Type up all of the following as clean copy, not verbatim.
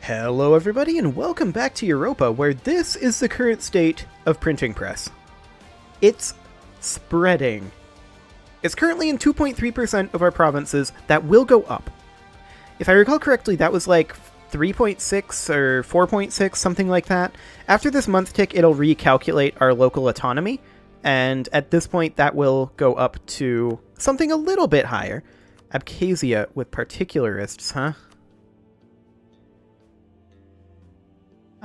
Hello everybody and welcome back to Europa, where this is the current state of printing press. It's spreading. It's currently in 2.3% of our provinces. That will go up. If I recall correctly, that was like 3.6 or 4.6, something like that. After this month tick, it'll recalculate our local autonomy, and at this point that will go up to something a little bit higher. Abkhazia with particularists, huh?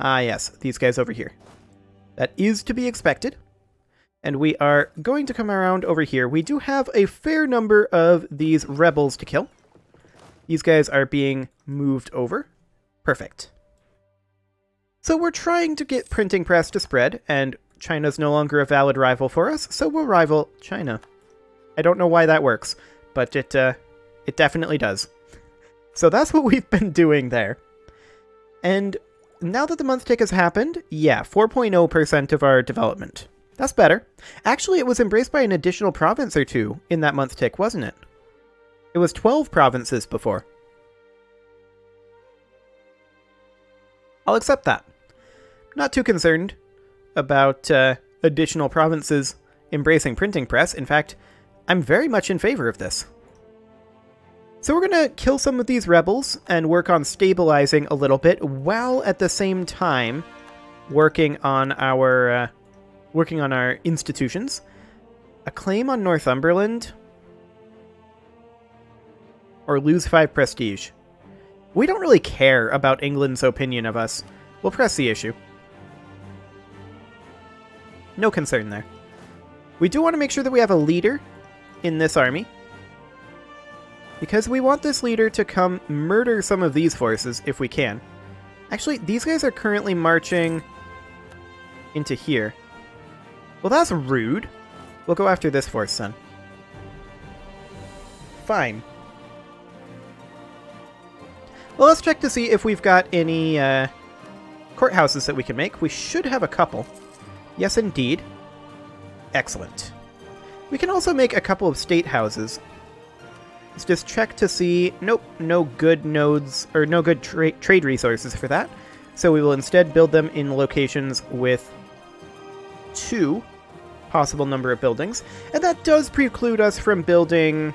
Ah, yes, these guys over here. That is to be expected. And we are going to come around over here. We do have a fair number of these rebels to kill. These guys are being moved over. Perfect. So we're trying to get printing press to spread, and China's no longer a valid rival for us, so we'll rival China. I don't know why that works, but it definitely does. So that's what we've been doing there. And now that the month tick has happened, yeah, 4.0% of our development. That's better. Actually, it was embraced by an additional province or two in that month tick, wasn't it? It was 12 provinces before. I'll accept that. Not too concerned about additional provinces embracing printing press. In fact, I'm very much in favor of this. So we're going to kill some of these rebels and work on stabilizing a little bit, while at the same time working on our institutions. A claim on Northumberland, or lose 5 prestige. We don't really care about England's opinion of us. We'll press the issue. No concern there. We do want to make sure that we have a leader in this army, because we want this leader to come murder some of these forces if we can. Actually, these guys are currently marching into here. Well, that's rude. We'll go after this force then. Fine. Well, let's check to see if we've got any courthouses that we can make. We should have a couple. Yes, indeed. Excellent. We can also make a couple of state houses. Let's just check to see. Nope, no good nodes, or no good trade resources for that. So we will instead build them in locations with 2 possible number of buildings. And that does preclude us from building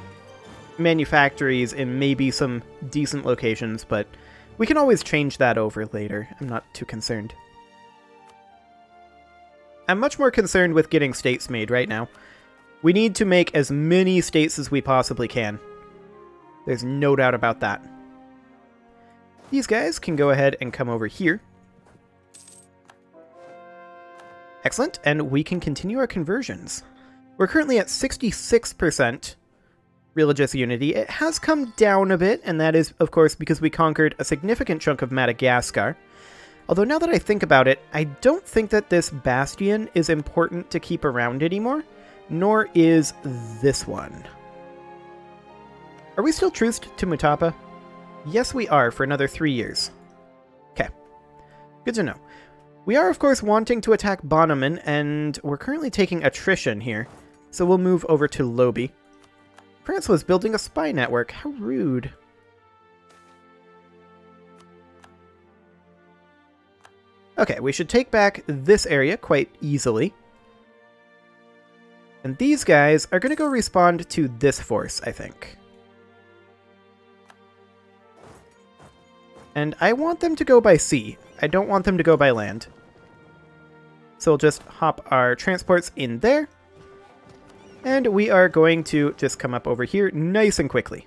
manufactories in maybe some decent locations, but we can always change that over later. I'm not too concerned. I'm much more concerned with getting states made right now. We need to make as many states as we possibly can. There's no doubt about that. These guys can go ahead and come over here. Excellent, and we can continue our conversions. We're currently at 66% religious unity. It has come down a bit, and that is, of course, because we conquered a significant chunk of Madagascar. Although now that I think about it, I don't think that this bastion is important to keep around anymore, nor is this one. Are we still truced to Mutapa? Yes, we are, for another 3 years. Okay. Good to know. We are, of course, wanting to attack Bonneman, and we're currently taking attrition here, so we'll move over to Lobi. France was building a spy network. How rude. Okay, we should take back this area quite easily. And these guys are going to go respond to this force, I think. And I want them to go by sea. I don't want them to go by land. So we'll just hop our transports in there. And we are going to just come up over here nice and quickly.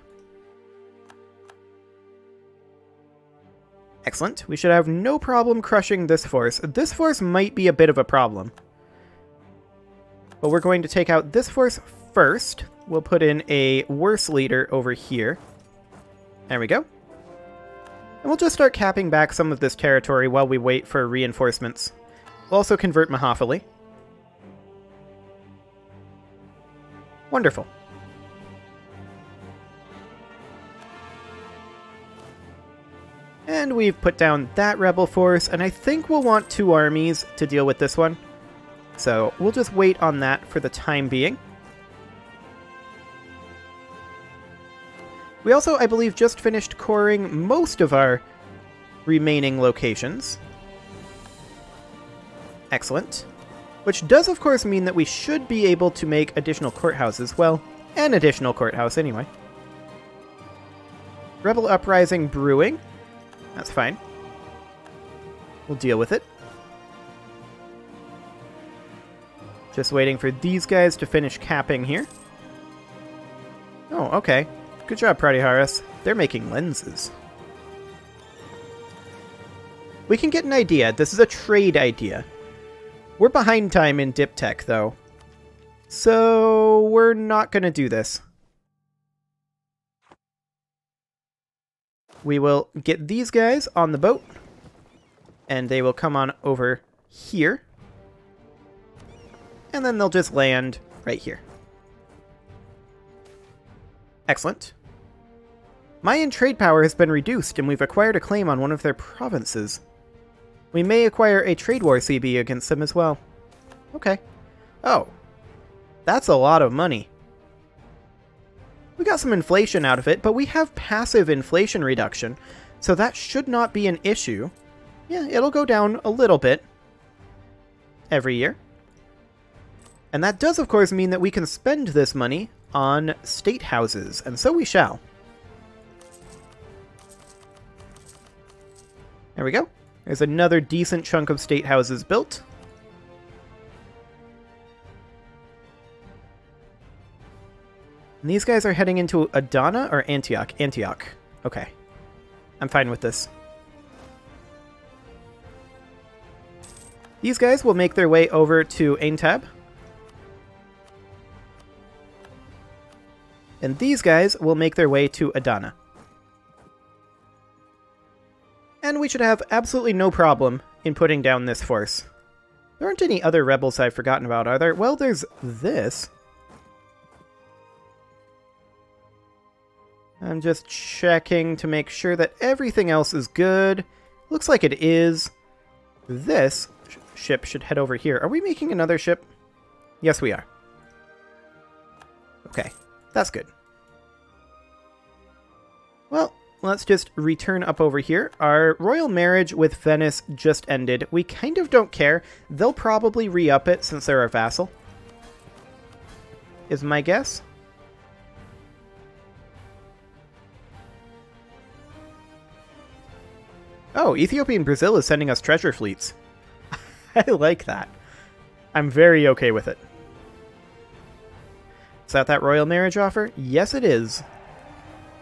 Excellent. We should have no problem crushing this force. This force might be a bit of a problem. But we're going to take out this force first. We'll put in a worse leader over here. There we go. And we'll just start capping back some of this territory while we wait for reinforcements. We'll also convert Mahafali. Wonderful. And we've put down that rebel force, and I think we'll want 2 armies to deal with this one. So we'll just wait on that for the time being. We also, I believe, just finished coring most of our remaining locations. Excellent. Which does, of course, mean that we should be able to make additional courthouses. Well, an additional courthouse, anyway. Rebel Uprising brewing. That's fine. We'll deal with it. Just waiting for these guys to finish capping here. Oh, okay. Good job, Pratiharis. They're making lenses. We can get an idea. This is a trade idea. We're behind time in dip tech, though. So we're not going to do this. We will get these guys on the boat. And they will come on over here. And then they'll just land right here. Excellent. Mayan trade power has been reduced, and we've acquired a claim on one of their provinces. We may acquire a trade war CB against them as well. Okay. Oh. That's a lot of money. We got some inflation out of it, but we have passive inflation reduction, so that should not be an issue. Yeah, it'll go down a little bit every year. And that does, of course, mean that we can spend this money on state houses, and so we shall. There we go. There's another decent chunk of state houses built. And these guys are heading into Adana or Antioch? Antioch. Okay. I'm fine with this. These guys will make their way over to Aintab. And these guys will make their way to Adana. And we should have absolutely no problem in putting down this force. There aren't any other rebels I've forgotten about, are there? Well, there's this. I'm just checking to make sure that everything else is good. Looks like it is. This ship should head over here. Are we making another ship? Yes, we are. Okay, that's good. Well, let's just return up over here. Our royal marriage with Venice just ended. We kind of don't care. They'll probably re-up it since they're our vassal, is my guess. Oh, Ethiopia and Brazil is sending us treasure fleets. I like that. I'm very okay with it. Is that royal marriage offer? Yes, it is.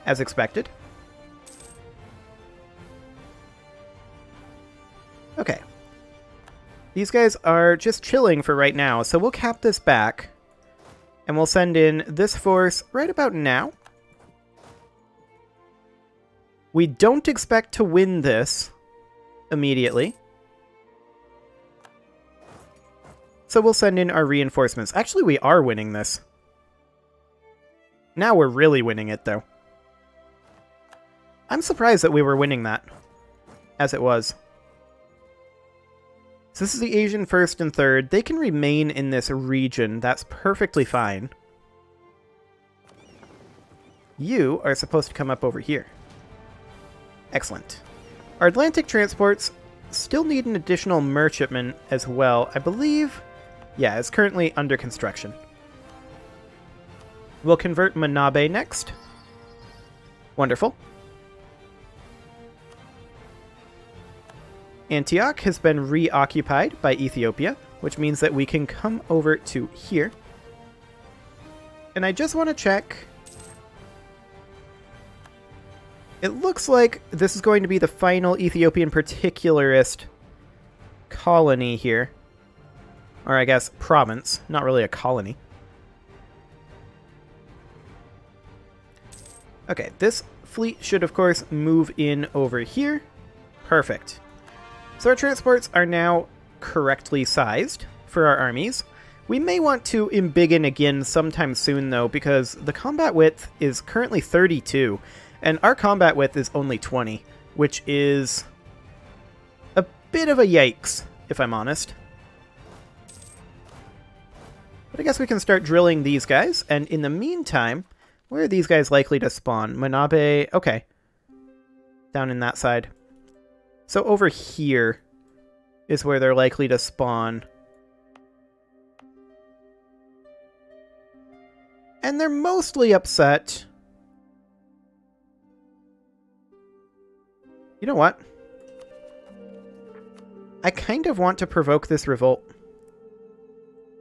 As expected. Okay. These guys are just chilling for right now, so we'll cap this back. And we'll send in this force right about now. We don't expect to win this immediately. So we'll send in our reinforcements. Actually, we are winning this. Now we're really winning it, though. I'm surprised that we were winning that, as it was. So this is the Asian 1st and 3rd. They can remain in this region. That's perfectly fine. You are supposed to come up over here. Excellent. Our Atlantic transports still need an additional merchantman as well. I believe, yeah, it's currently under construction. We'll convert Manabe next. Wonderful. Antioch has been reoccupied by Ethiopia, which means that we can come over to here. And I just want to check. It looks like this is going to be the final Ethiopian particularist colony here. Or I guess province, not really a colony. Okay, this fleet should of course move in over here. Perfect. So our transports are now correctly sized for our armies. We may want to embiggen again sometime soon though, because the combat width is currently 32. And our combat width is only 20, which is a bit of a yikes, if I'm honest. But I guess we can start drilling these guys, and in the meantime, where are these guys likely to spawn? Manabe, okay. Down in that side. So over here is where they're likely to spawn. And they're mostly upset. You know what? I kind of want to provoke this revolt.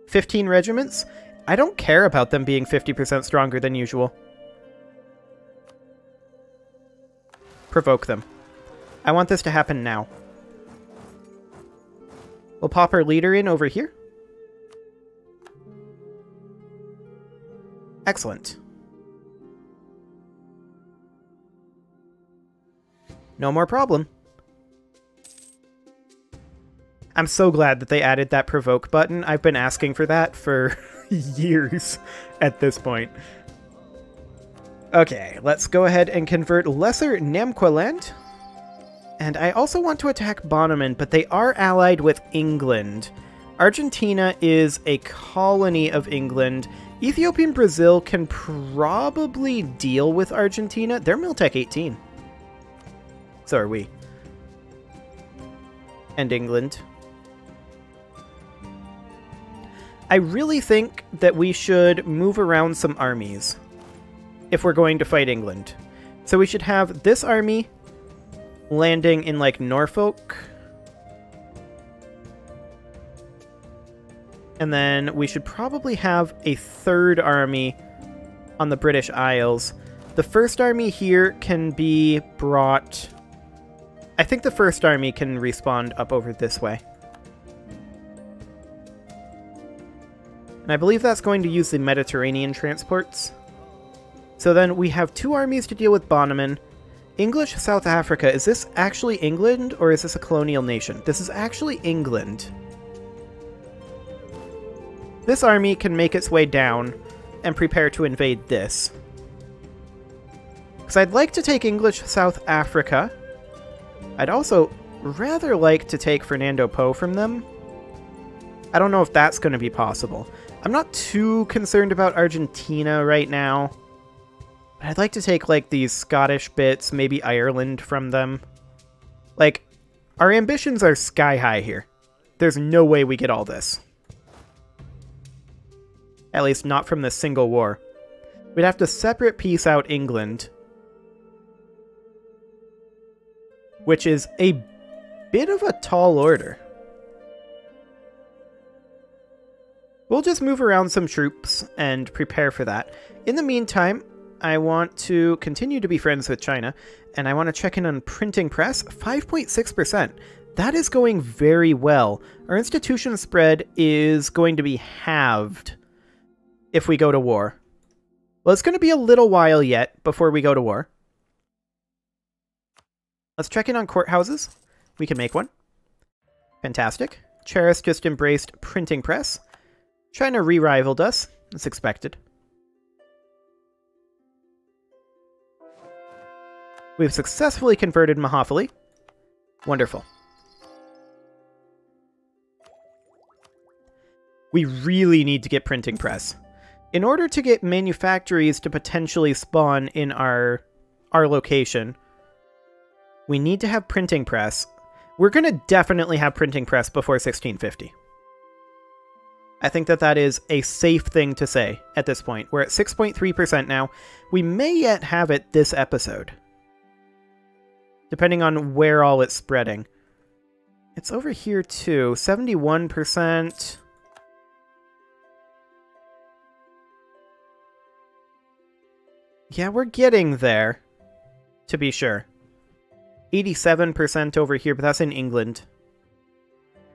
15 regiments? I don't care about them being 50% stronger than usual. Provoke them. I want this to happen now. We'll pop our leader in over here. Excellent. No more problem. I'm so glad that they added that provoke button. I've been asking for that for years at this point. Okay, let's go ahead and convert Lesser Namqualand. And I also want to attack Bonneman, but they are allied with England. Argentina is a colony of England. Ethiopia and Brazil can probably deal with Argentina. They're Miltech 18. So are we. And England. I really think that we should move around some armies if we're going to fight England. So we should have this army landing in, like, Norfolk. And then we should probably have a third army on the British Isles. The first army here can be brought... I think the first army can respawn up over this way. And I believe that's going to use the Mediterranean transports. So then we have two armies to deal with Bonneman. English South Africa. Is this actually England, or is this a colonial nation? This is actually England. This army can make its way down and prepare to invade this. Because I'd like to take English South Africa. I'd also rather like to take Fernando Po from them. I don't know if that's going to be possible. I'm not too concerned about Argentina right now. But I'd like to take, like, these Scottish bits, maybe Ireland from them. Like, our ambitions are sky high here. There's no way we get all this. At least not from this single war. We'd have to separate piece out England. Which is a bit of a tall order. We'll just move around some troops and prepare for that. In the meantime, I want to continue to be friends with China, and I want to check in on printing press. 5.6%. That is going very well. Our institution spread is going to be halved if we go to war. Well, it's going to be a little while yet before we go to war. Let's check in on courthouses. We can make one. Fantastic. Cheris just embraced printing press. China re-rivaled us. That's expected. We've successfully converted Mahafali. Wonderful. We really need to get printing press. In order to get manufactories to potentially spawn in our location, we need to have printing press. We're going to definitely have printing press before 1650. I think that that is a safe thing to say at this point. We're at 6.3% now. We may yet have it this episode, depending on where all it's spreading. It's over here too. 71%. Yeah, we're getting there, to be sure. 87% over here, but that's in England.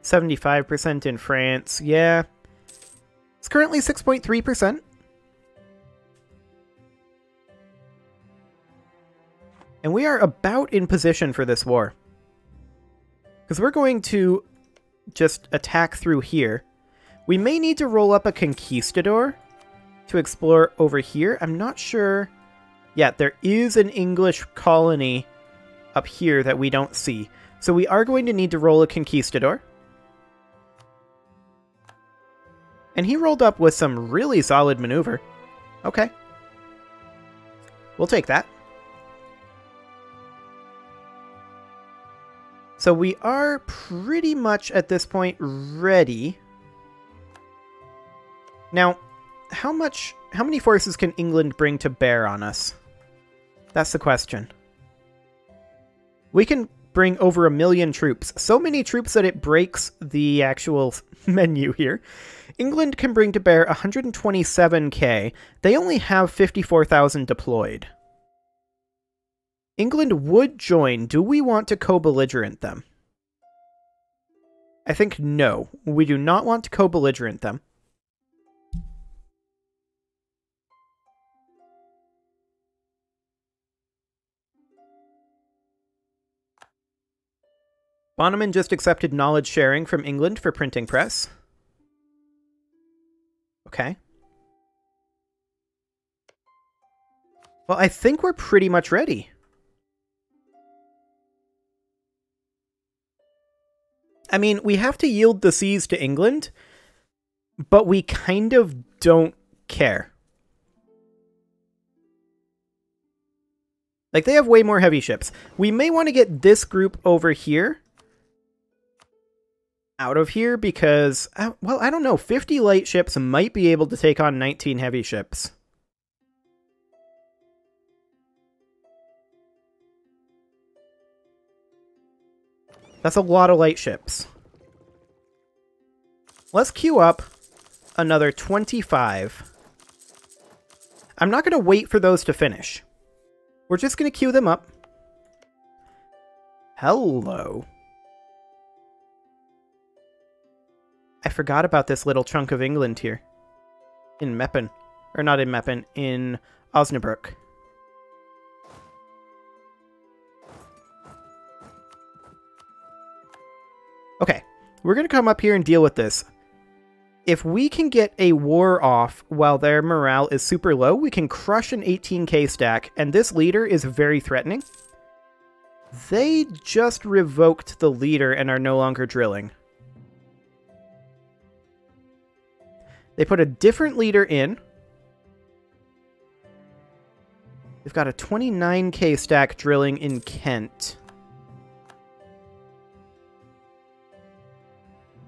75% in France. Yeah. It's currently 6.3%. And we are about in position for this war. Because we're going to just attack through here. We may need to roll up a conquistador to explore over here. I'm not sure. Yeah, there is an English colony up here that we don't see. So we are going to need to roll a conquistador. And he rolled up with some really solid maneuver. Okay. We'll take that. So we are pretty much at this point ready. Now, how many forces can England bring to bear on us? That's the question. We can bring over 1 million troops. So many troops that it breaks the actual menu here. England can bring to bear 127k. They only have 54,000 deployed. England would join. Do we want to co-belligerent them? I think no. We do not want to co-belligerent them. Bonneman just accepted knowledge sharing from England for printing press. Okay. Well, I think we're pretty much ready. I mean, we have to yield the seas to England, but we kind of don't care. Like, they have way more heavy ships. We may want to get this group over here out of here because, well, I don't know. 50 light ships might be able to take on 19 heavy ships. That's a lot of light ships. Let's queue up another 25. I'm not going to wait for those to finish. We're just going to queue them up. Hello. I forgot about this little chunk of England here. In Meppen. Or not in Meppen, in Osnabrück. Okay, we're going to come up here and deal with this. If we can get a war off while their morale is super low, we can crush an 18k stack, and this leader is very threatening. They just revoked the leader and are no longer drilling. They put a different leader in. They've got a 29k stack drilling in Kent.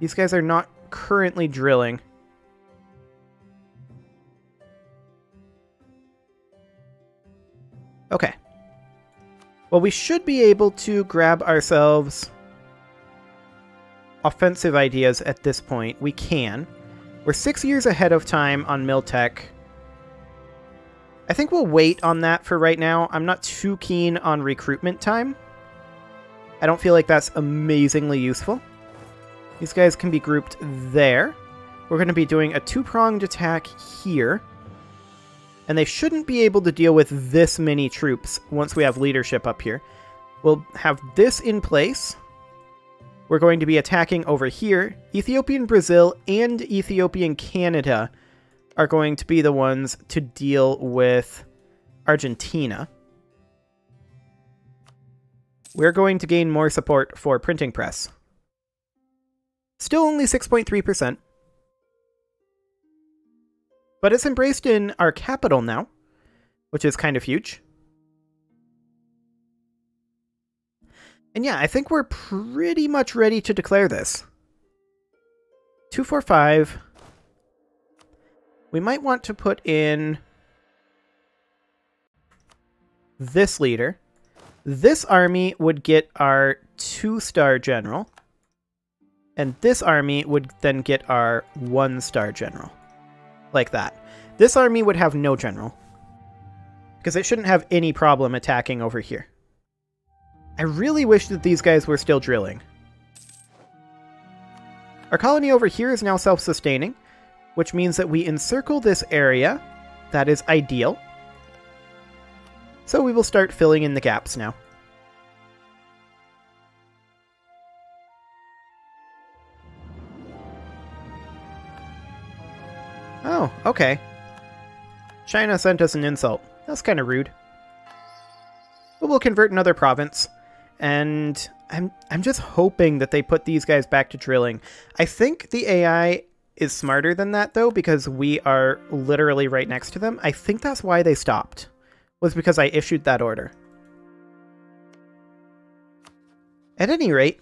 These guys are not currently drilling. Okay. Well, we should be able to grab ourselves offensive ideas at this point. We can. We're 6 years ahead of time on Miltech. I think we'll wait on that for right now. I'm not too keen on recruitment time. I don't feel like that's amazingly useful. These guys can be grouped there. We're going to be doing a two-pronged attack here. And they shouldn't be able to deal with this many troops once we have leadership up here. We'll have this in place. We're going to be attacking over here. Ethiopian Brazil and Ethiopian Canada are going to be the ones to deal with Argentina. We're going to gain more support for printing press. Still only 6.3%. But it's embraced in our capital now, which is kind of huge. And yeah, I think we're pretty much ready to declare this. 245. We might want to put in this leader. This army would get our 2-star general. And this army would then get our 1-star general. Like that. This army would have no general. Because it shouldn't have any problem attacking over here. I really wish that these guys were still drilling. Our colony over here is now self-sustaining, which means that we encircle this area. That is ideal. So we will start filling in the gaps now. Oh, okay. China sent us an insult. That's kind of rude. But we'll convert another province. And I'm just hoping that they put these guys back to drilling. I think the AI is smarter than that, though, because we are literally right next to them. I think that's why they stopped. Was because I issued that order. At any rate,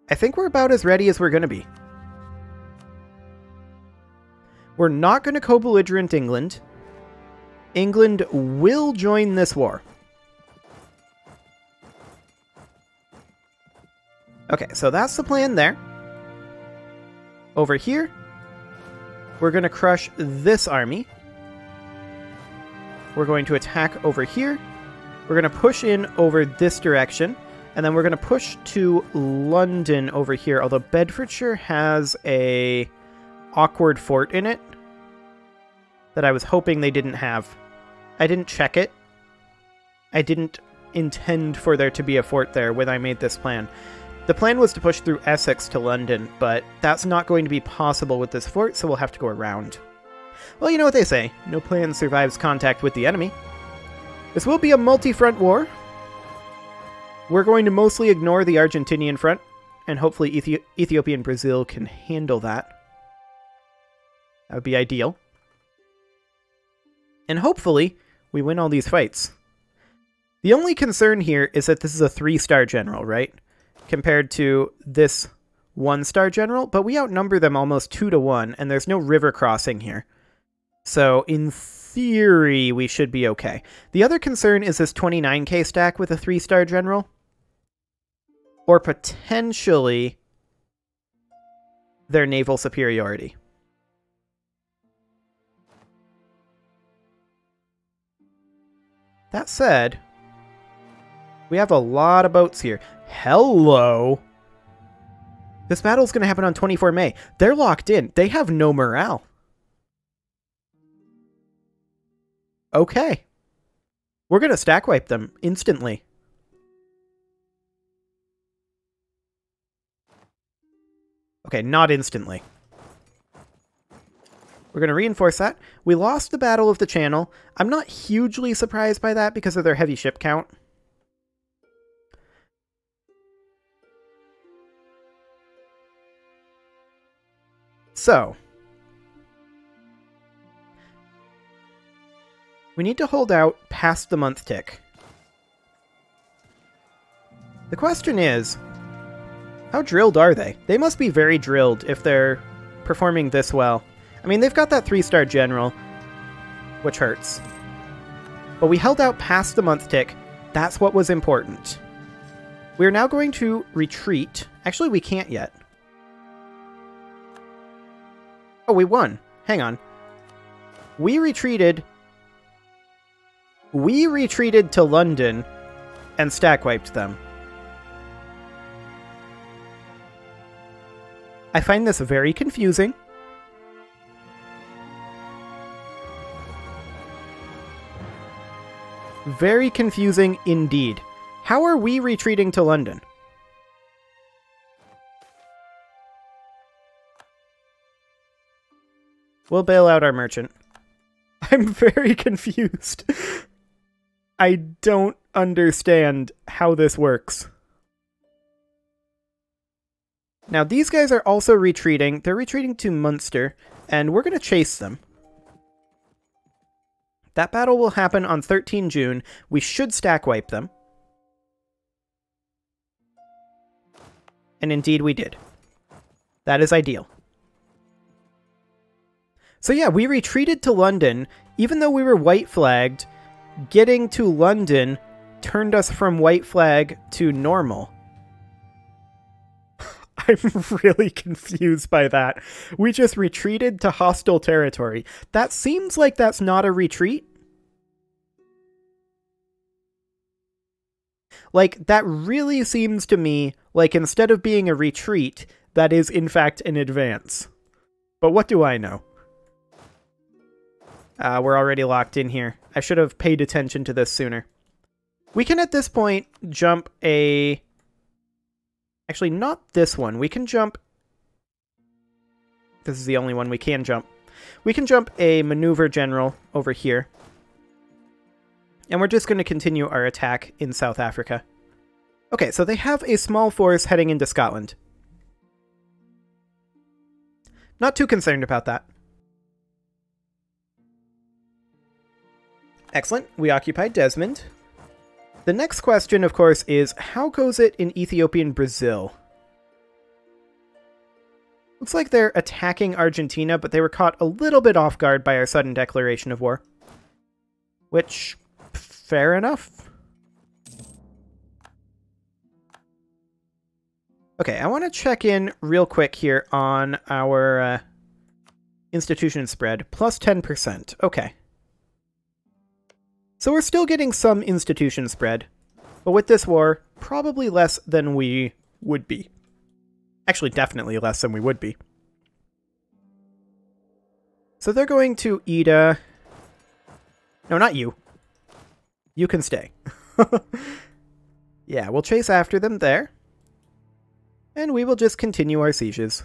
I think we're about as ready as we're going to be. We're not going to co-belligerent England. England will join this war. Okay, so that's the plan there. Over here, we're going to crush this army. We're going to attack over here. We're going to push in over this direction. And then we're going to push to London over here. Although Bedfordshire has a awkward fort in it that I was hoping they didn't have. I didn't check it. I didn't intend for there to be a fort there when I made this plan. The plan was to push through Essex to London, but that's not going to be possible with this fort, so we'll have to go around. Well, you know what they say. No plan survives contact with the enemy. This will be a multi-front war. We're going to mostly ignore the Argentinian front, and hopefully Ethiopia and Brazil can handle that. That would be ideal. And hopefully, we win all these fights. The only concern here is that this is a 3-star general, right? Compared to this 1-star general, but we outnumber them almost 2-1, and there's no river crossing here. So, in theory, we should be okay. The other concern is this 29k stack with a 3-star general. Or potentially their naval superiority. That said, we have a lot of boats here. Hello! This battle's going to happen on 24 May. They're locked in. They have no morale. Okay. We're going to stack wipe them instantly. Okay, not instantly. We're going to reinforce that. We lost the Battle of the Channel. I'm not hugely surprised by that because of their heavy ship count. So, we need to hold out past the month tick. The question is, how drilled are they? They must be very drilled if they're performing this well. I mean, they've got that 3-star general, which hurts. But we held out past the month tick. That's what was important. We're now going to retreat. Actually, we can't yet. Oh, we won. Hang on. We retreated to London and stack wiped them. I find this very confusing. Very confusing indeed. How are we retreating to London? We'll bail out our merchant. I'm very confused. I don't understand how this works. Now, these guys are also retreating. They're retreating to Munster, and we're going to chase them. That battle will happen on 13 June. We should stack wipe them. And indeed we did. That is ideal. So yeah, we retreated to London, even though we were white flagged. Getting to London turned us from white flag to normal. I'm really confused by that. We just retreated to hostile territory. That seems like that's not a retreat. Like, that really seems to me like instead of being a retreat, that is in fact an advance. But what do I know? We're already locked in here. I should have paid attention to this sooner. We can at this point jump a... Actually, not this one. We can jump... This is the only one we can jump. We can jump a maneuver general over here. And we're just going to continue our attack in South Africa. Okay, so they have a small force heading into Scotland. Not too concerned about that. Excellent. We occupied Desmond. The next question, of course, is how goes it in Ethiopia and Brazil? Looks like they're attacking Argentina, but they were caught a little bit off guard by our sudden declaration of war. Which, fair enough. Okay, I want to check in real quick here on our institution spread. Plus 10%. Okay. So we're still getting some institution spread, but with this war, probably less than we would be. Actually, definitely less than we would be. So they're going to Ida. No, not you. You can stay. Yeah, we'll chase after them there. And we will just continue our sieges.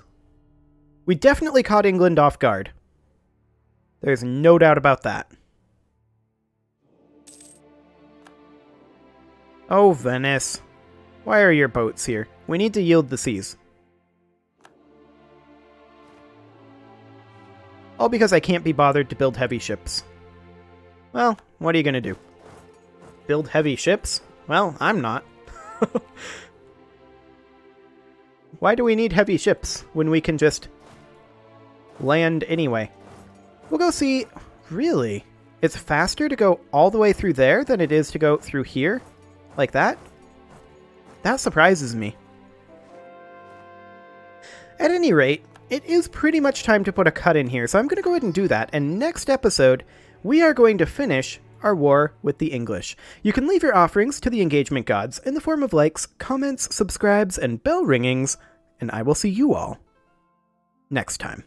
We definitely caught England off guard. There's no doubt about that. Oh, Venice. Why are your boats here? We need to yield the seas. All because I can't be bothered to build heavy ships. Well, what are you gonna do? Build heavy ships? Well, I'm not. Why do we need heavy ships when we can just land anyway? We'll go see... Really? It's faster to go all the way through there than it is to go through here? Like that? That surprises me. At any rate, it is pretty much time to put a cut in here, so I'm going to go ahead and do that, and next episode, we are going to finish our war with the English. You can leave your offerings to the engagement gods in the form of likes, comments, subscribes, and bell ringings, and I will see you all next time.